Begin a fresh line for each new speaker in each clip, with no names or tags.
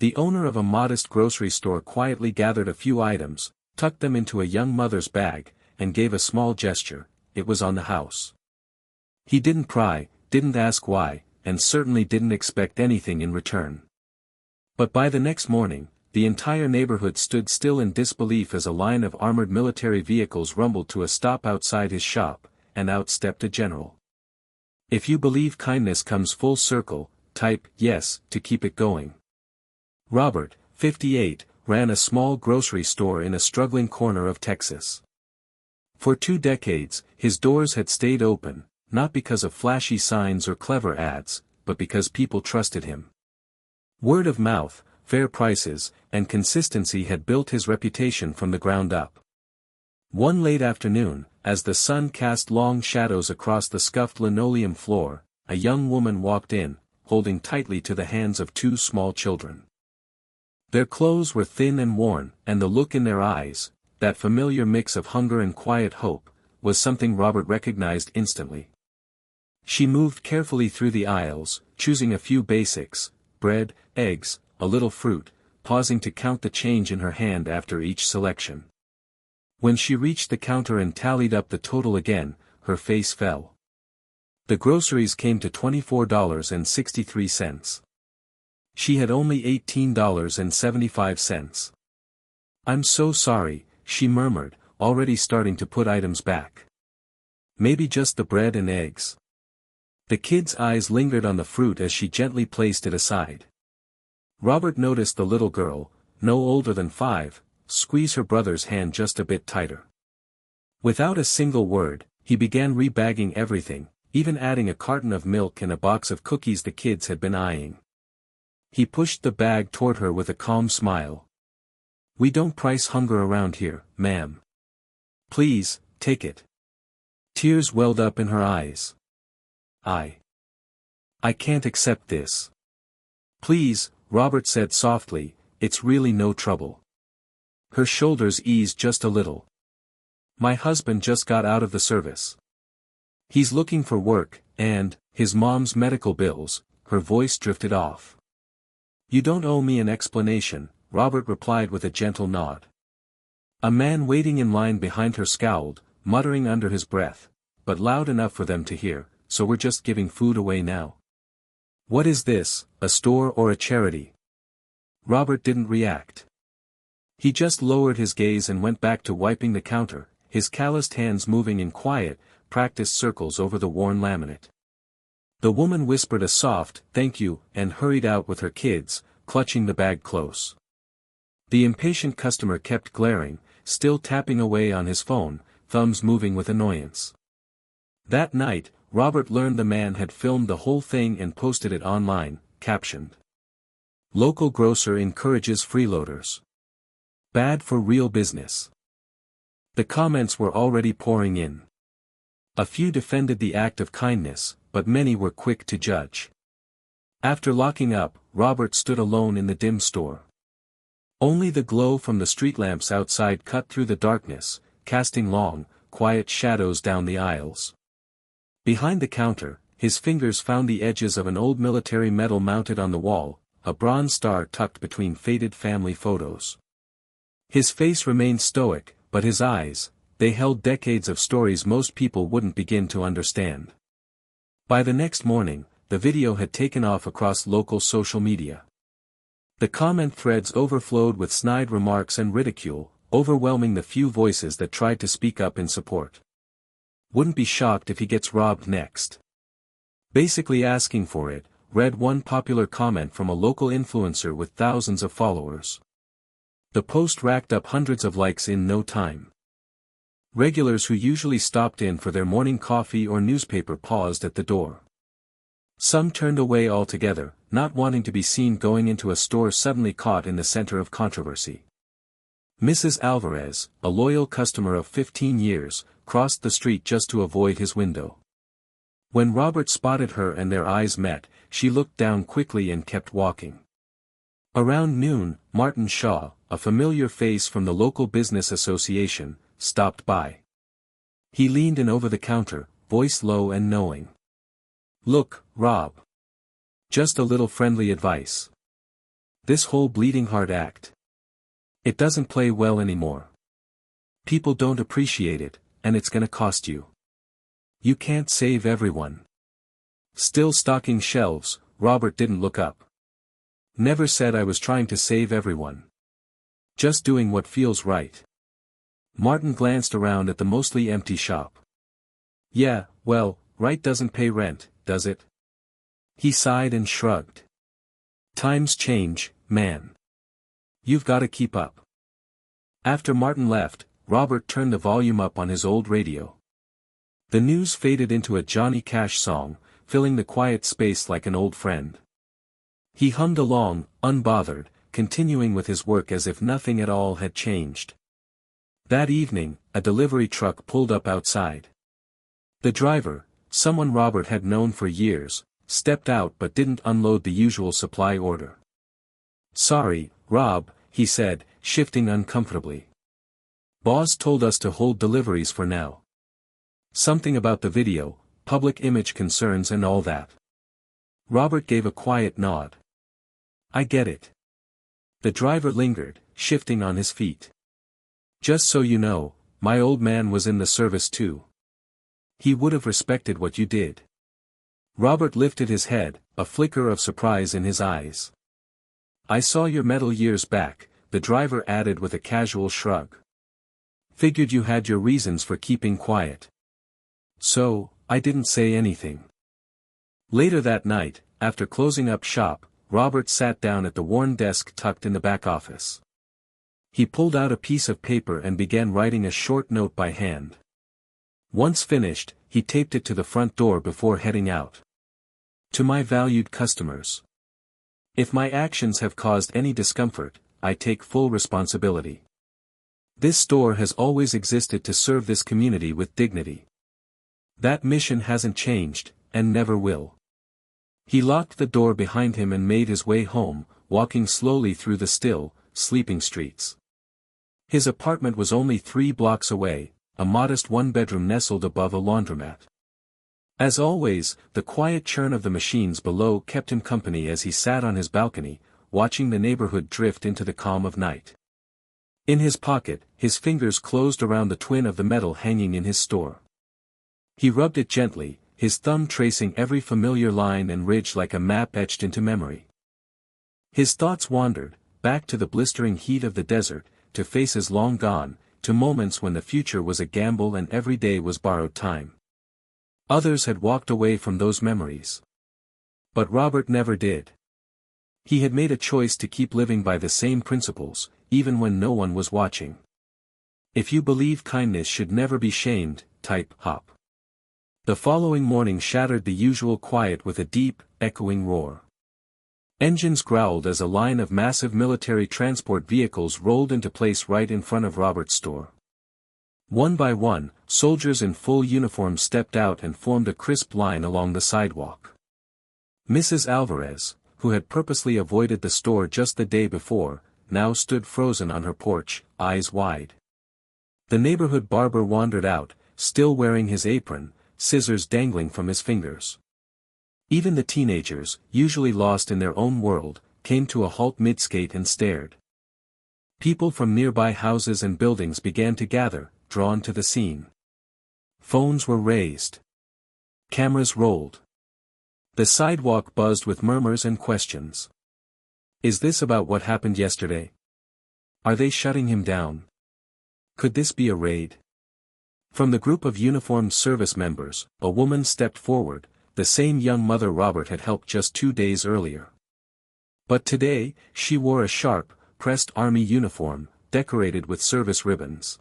The owner of a modest grocery store quietly gathered a few items, tucked them into a young mother's bag, and gave a small gesture. It was on the house. He didn't pry, didn't ask why, and certainly didn't expect anything in return. But by the next morning, the entire neighborhood stood still in disbelief as a line of armored military vehicles rumbled to a stop outside his shop, and out stepped a general. If you believe kindness comes full circle, type yes to keep it going. Robert, 58, ran a small grocery store in a struggling corner of Texas. For 2 decades, his doors had stayed open, not because of flashy signs or clever ads, but because people trusted him. Word of mouth, fair prices, and consistency had built his reputation from the ground up. One late afternoon, as the sun cast long shadows across the scuffed linoleum floor, a young woman walked in, holding tightly to the hands of 2 small children. Their clothes were thin and worn, and the look in their eyes, that familiar mix of hunger and quiet hope, was something Robert recognized instantly. She moved carefully through the aisles, choosing a few basics, bread, eggs, a little fruit, pausing to count the change in her hand after each selection. When she reached the counter and tallied up the total again, her face fell. The groceries came to $24.63. She had only $18.75. "I'm so sorry," she murmured, already starting to put items back. "Maybe just the bread and eggs." The kid's eyes lingered on the fruit as she gently placed it aside. Robert noticed the little girl, no older than 5, squeeze her brother's hand just a bit tighter. Without a single word, he began rebagging everything, even adding a carton of milk and a box of cookies the kids had been eyeing. He pushed the bag toward her with a calm smile. "We don't price hunger around here, ma'am. Please, take it." Tears welled up in her eyes. I can't accept this." "Please," Robert said softly, "it's really no trouble." Her shoulders eased just a little. "My husband just got out of the service. He's looking for work, and his mom's medical bills." Her voice drifted off. "You don't owe me an explanation," Robert replied with a gentle nod. A man waiting in line behind her scowled, muttering under his breath, but loud enough for them to hear, "So we're just giving food away now? What is this, a store or a charity?" Robert didn't react. He just lowered his gaze and went back to wiping the counter, his calloused hands moving in quiet, practiced circles over the worn laminate. The woman whispered a soft, "Thank you," and hurried out with her kids, clutching the bag close. The impatient customer kept glaring, still tapping away on his phone, thumbs moving with annoyance. That night, Robert learned the man had filmed the whole thing and posted it online, captioned, "Local grocer encourages freeloaders. Bad for real business." The comments were already pouring in. A few defended the act of kindness, but many were quick to judge. After locking up, Robert stood alone in the dim store. Only the glow from the street lamps outside cut through the darkness, casting long, quiet shadows down the aisles. Behind the counter, his fingers found the edges of an old military medal mounted on the wall, a bronze star tucked between faded family photos. His face remained stoic, but his eyes, they held decades of stories most people wouldn't begin to understand. By the next morning, the video had taken off across local social media. The comment threads overflowed with snide remarks and ridicule, overwhelming the few voices that tried to speak up in support. "Wouldn't be shocked if he gets robbed next. Basically asking for it," read one popular comment from a local influencer with thousands of followers. The post racked up hundreds of likes in no time. Regulars who usually stopped in for their morning coffee or newspaper paused at the door. Some turned away altogether, not wanting to be seen going into a store suddenly caught in the center of controversy. Mrs. Alvarez, a loyal customer of 15 years, crossed the street just to avoid his window. When Robert spotted her and their eyes met, she looked down quickly and kept walking. Around noon, Martin Shaw, a familiar face from the local business association, stopped by. He leaned in over the counter, voice low and knowing. "Look, Rob. Just a little friendly advice. This whole bleeding heart act. It doesn't play well anymore. People don't appreciate it, and it's gonna cost you. You can't save everyone. Still stocking shelves, Robert didn't look up. Never said I was trying to save everyone. Just doing what feels right. Martin glanced around at the mostly empty shop. Yeah, well, right doesn't pay rent, does it? He sighed and shrugged. Times change, man. You've gotta keep up. After Martin left, Robert turned the volume up on his old radio. The news faded into a Johnny Cash song, filling the quiet space like an old friend. He hummed along, unbothered, continuing with his work as if nothing at all had changed. That evening, a delivery truck pulled up outside. The driver, someone Robert had known for years, stepped out but didn't unload the usual supply order. Sorry, Rob, he said, shifting uncomfortably. Boss told us to hold deliveries for now. Something about the video, public image concerns and all that. Robert gave a quiet nod. I get it. The driver lingered, shifting on his feet. Just so you know, my old man was in the service too. He would have respected what you did. Robert lifted his head, a flicker of surprise in his eyes. I saw your medal years back, the driver added with a casual shrug. Figured you had your reasons for keeping quiet. So, I didn't say anything. Later that night, after closing up shop, Robert sat down at the worn desk tucked in the back office. He pulled out a piece of paper and began writing a short note by hand. Once finished, he taped it to the front door before heading out. To my valued customers. If my actions have caused any discomfort, I take full responsibility. This store has always existed to serve this community with dignity. That mission hasn't changed, and never will. He locked the door behind him and made his way home, walking slowly through the still, sleeping streets. His apartment was only 3 blocks away, a modest one-bedroom nestled above a laundromat. As always, the quiet churn of the machines below kept him company as he sat on his balcony, watching the neighborhood drift into the calm of night. In his pocket, his fingers closed around the twin of the medal hanging in his store. He rubbed it gently, his thumb tracing every familiar line and ridge like a map etched into memory. His thoughts wandered, back to the blistering heat of the desert, to faces long gone, to moments when the future was a gamble and every day was borrowed time. Others had walked away from those memories. But Robert never did. He had made a choice to keep living by the same principles, even when no one was watching. If you believe kindness should never be shamed, type hop. The following morning shattered the usual quiet with a deep, echoing roar. Engines growled as a line of massive military transport vehicles rolled into place right in front of Robert's store. One by one, soldiers in full uniform stepped out and formed a crisp line along the sidewalk. Mrs. Alvarez, who had purposely avoided the store just the day before, now stood frozen on her porch, eyes wide. The neighborhood barber wandered out, still wearing his apron, scissors dangling from his fingers. Even the teenagers, usually lost in their own world, came to a halt mid-skate and stared. People from nearby houses and buildings began to gather, drawn to the scene. Phones were raised. Cameras rolled. The sidewalk buzzed with murmurs and questions. Is this about what happened yesterday? Are they shutting him down? Could this be a raid? From the group of uniformed service members, a woman stepped forward, the same young mother Robert had helped just 2 days earlier. But today, she wore a sharp, pressed army uniform, decorated with service ribbons.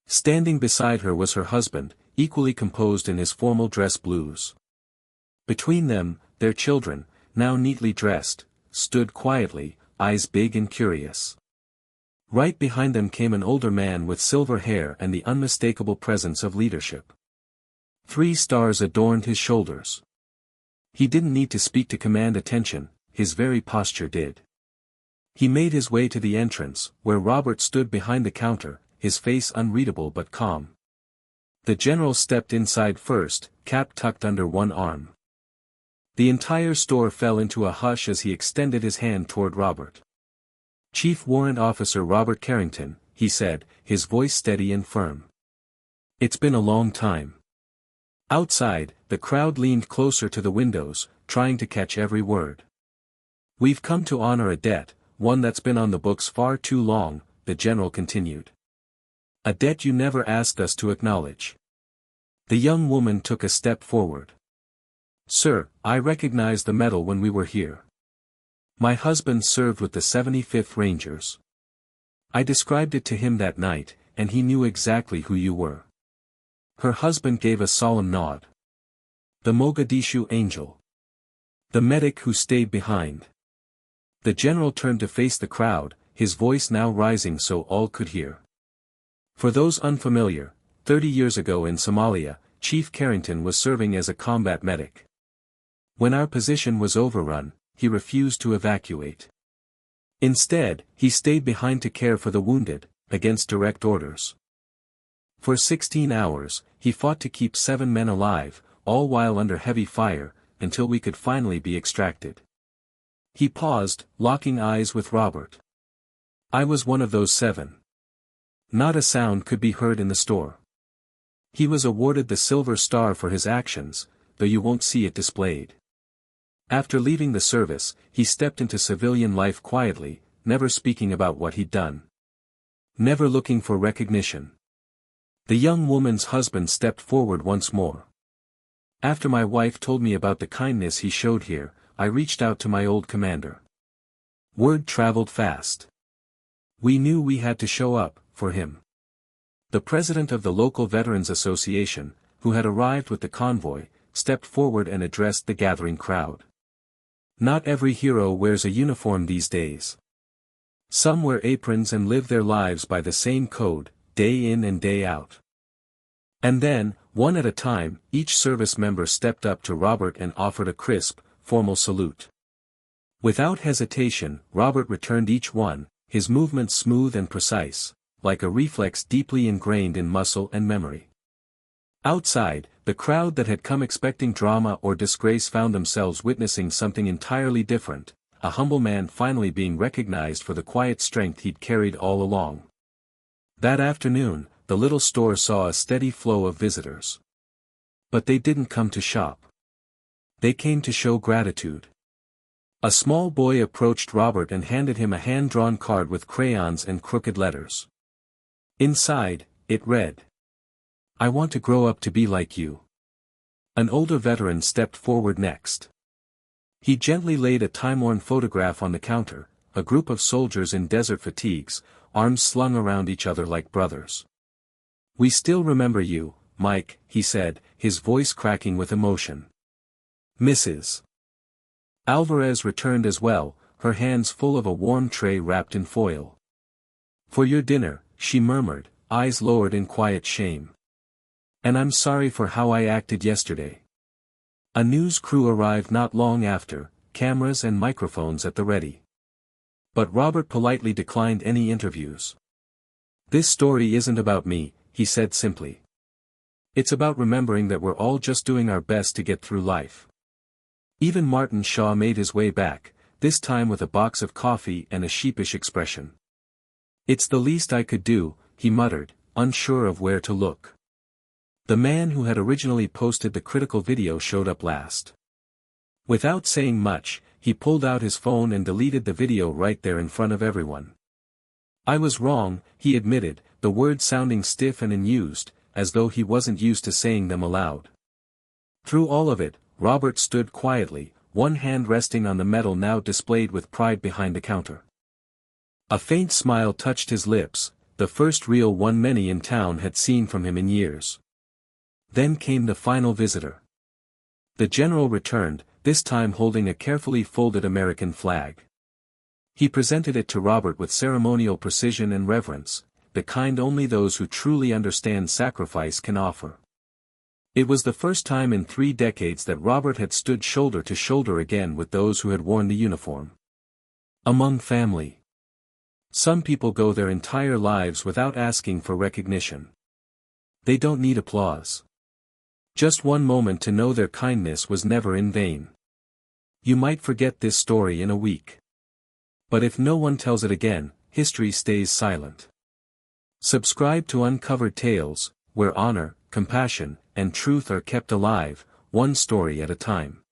Standing beside her was her husband, equally composed in his formal dress blues. Between them, their children, now neatly dressed, stood quietly, eyes big and curious. Right behind them came an older man with silver hair and the unmistakable presence of leadership. 3 stars adorned his shoulders. He didn't need to speak to command attention, his very posture did. He made his way to the entrance, where Robert stood behind the counter, his face unreadable but calm. The general stepped inside first, cap tucked under one arm. The entire store fell into a hush as he extended his hand toward Robert. "Chief Warrant Officer Robert Carrington," he said, his voice steady and firm. "It's been a long time." Outside, the crowd leaned closer to the windows, trying to catch every word. "We've come to honor a debt, one that's been on the books far too long," the general continued. "A debt you never asked us to acknowledge." The young woman took a step forward. "Sir, I recognize the medal when we were here. My husband served with the 75th Rangers. I described it to him that night, and he knew exactly who you were." Her husband gave a solemn nod. "The Mogadishu Angel. The medic who stayed behind." The general turned to face the crowd, his voice now rising so all could hear. "For those unfamiliar, 30 years ago in Somalia, Chief Carrington was serving as a combat medic. When our position was overrun, he refused to evacuate. Instead, he stayed behind to care for the wounded, against direct orders. For 16 hours, he fought to keep 7 men alive, all while under heavy fire, until we could finally be extracted." He paused, locking eyes with Robert. "I was one of those 7. Not a sound could be heard in the store. He was awarded the Silver Star for his actions, though you won't see it displayed. After leaving the service, he stepped into civilian life quietly, never speaking about what he'd done. Never looking for recognition." The young woman's husband stepped forward once more. "After my wife told me about the kindness he showed here, I reached out to my old commander. Word traveled fast. We knew we had to show up, for him." The president of the local Veterans Association, who had arrived with the convoy, stepped forward and addressed the gathering crowd. "Not every hero wears a uniform these days. Some wear aprons and live their lives by the same code, day in and day out." And then, one at a time, each service member stepped up to Robert and offered a crisp, formal salute. Without hesitation, Robert returned each one, his movements smooth and precise, like a reflex deeply ingrained in muscle and memory. Outside, the crowd that had come expecting drama or disgrace found themselves witnessing something entirely different, a humble man finally being recognized for the quiet strength he'd carried all along. That afternoon, the little store saw a steady flow of visitors. But they didn't come to shop. They came to show gratitude. A small boy approached Robert and handed him a hand-drawn card with crayons and crooked letters. Inside, it read, "I want to grow up to be like you." An older veteran stepped forward next. He gently laid a time-worn photograph on the counter, a group of soldiers in desert fatigues, arms slung around each other like brothers. "We still remember you, Mike," he said, his voice cracking with emotion. Mrs. Alvarez returned as well, her hands full of a warm tray wrapped in foil. "For your dinner," she murmured, eyes lowered in quiet shame. "And I'm sorry for how I acted yesterday." A news crew arrived not long after, cameras and microphones at the ready. But Robert politely declined any interviews. "This story isn't about me," he said simply. "It's about remembering that we're all just doing our best to get through life." Even Martin Shaw made his way back, this time with a box of coffee and a sheepish expression. "It's the least I could do," he muttered, unsure of where to look. The man who had originally posted the critical video showed up last. Without saying much, he pulled out his phone and deleted the video right there in front of everyone. "I was wrong," he admitted, the words sounding stiff and unused, as though he wasn't used to saying them aloud. Through all of it, Robert stood quietly, one hand resting on the medal now displayed with pride behind the counter. A faint smile touched his lips, the first real one many in town had seen from him in years. Then came the final visitor. The general returned, this time holding a carefully folded American flag. He presented it to Robert with ceremonial precision and reverence, the kind only those who truly understand sacrifice can offer. It was the first time in 3 decades that Robert had stood shoulder to shoulder again with those who had worn the uniform. Among family. Some people go their entire lives without asking for recognition. They don't need applause. Just one moment to know their kindness was never in vain. You might forget this story in a week. But if no one tells it again, history stays silent. Subscribe to Uncovered Tales, where honor, compassion, and truth are kept alive, one story at a time.